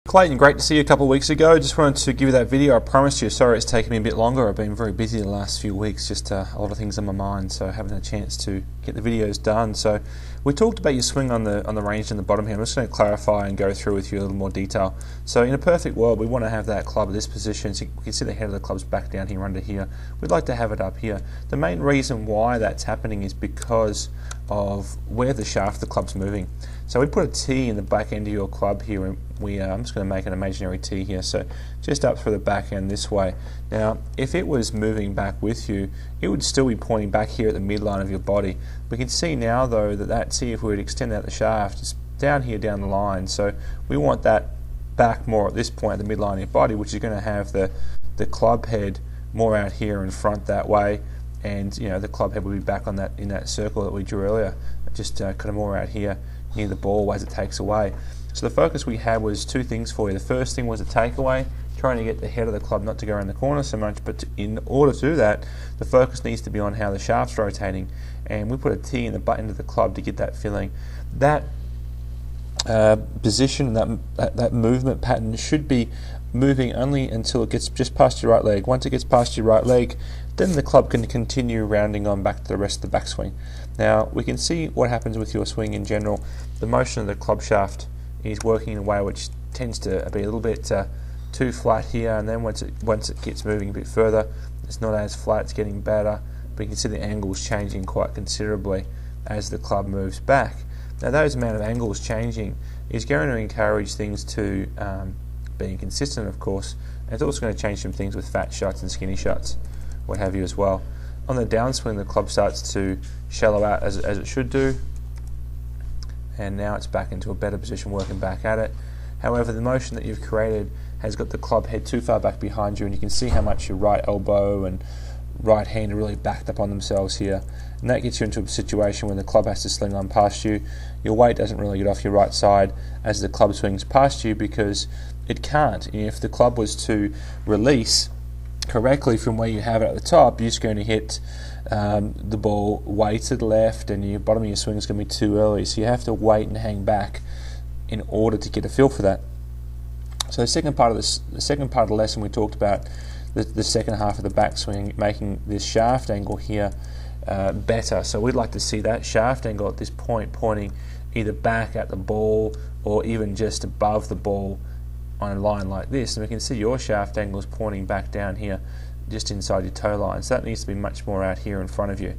Clayton, great to see you a couple of weeks ago. Just wanted to give you that video. I promised you. Sorry it's taken me a bit longer. I've been very busy the last few weeks, just a lot of things on my mind, so I haven't had a chance to get the videos done. So we talked about your swing on the range in the bottom here. I'm just going to clarify and go through with you a little more detail. So in a perfect world, we want to have that club at this position, so we can see the head of the club's back down here under here. We'd like to have it up here. The main reason why that's happening is because of where the shaft of the club's moving. So we put a T in the back end of your club here, and I'm just going to make an imaginary T here, so just up through the back end this way. Now if it was moving back with you, it would still be pointing back here at the midline of your body. We can see now though that T, if we would extend out the shaft, is down here down the line, so we want that back more at this point at the midline of your body, which is going to have the club head more out here in front that way, and you know the club head will be back on that in that circle that we drew earlier, just kind of more out here near the ball as it takes away. So the focus we had was two things for you. The first thing was a takeaway, trying to get the head of the club not to go around the corner so much, but in order to do that, the focus needs to be on how the shaft's rotating, and we put a T in the butt end of the club to get that feeling. That position, that movement pattern should be moving only until it gets just past your right leg. Once it gets past your right leg, then the club can continue rounding on back to the rest of the backswing. Now we can see what happens with your swing in general. The motion of the club shaft is working in a way which tends to be a little bit too flat here, and then once it gets moving a bit further, it's not as flat, it's getting better, but you can see the angles changing quite considerably as the club moves back. Now those amount of angles changing is going to encourage things to being consistent, of course, and it's also going to change some things with fat shots and skinny shots, what have you as well. On the downswing, the club starts to shallow out as it should do, and now it's back into a better position working back at it. However, the motion that you've created has got the club head too far back behind you, and you can see how much your right elbow and right hand are really backed up on themselves here, and that gets you into a situation where the club has to sling on past you. Your weight doesn't really get off your right side as the club swings past you because it can't. If the club was to release correctly from where you have it at the top, you're just going to hit the ball way to the left, and your bottom of your swing is going to be too early, so you have to wait and hang back in order to get a feel for that. So the second part of the lesson, we talked about the second half of the backswing, making this shaft angle here better. So we'd like to see that shaft angle at this point pointing either back at the ball or even just above the ball on a line like this, and we can see your shaft angle is pointing back down here just inside your toe line, so that needs to be much more out here in front of you.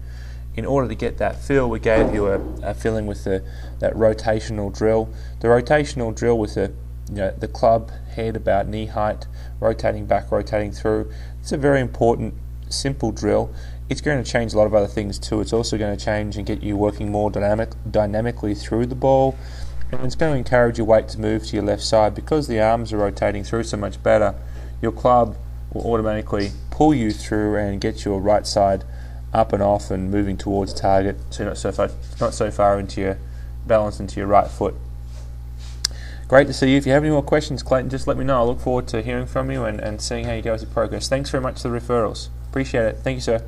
In order to get that feel, we gave you a feeling with that rotational drill. The rotational drill with the club head about knee height, rotating back, rotating through. It's a very important, simple drill. It's going to change a lot of other things too. It's also going to change and get you working more dynamically through the ball, and it's going to encourage your weight to move to your left side. Because the arms are rotating through so much better, your club will automatically pull you through and get your right side up and off and moving towards target, so you're not so far into your balance into your right foot. Great to see you. If you have any more questions, Clayton, just let me know. I look forward to hearing from you and seeing how you go as a progress. Thanks very much for the referrals. Appreciate it. Thank you, sir.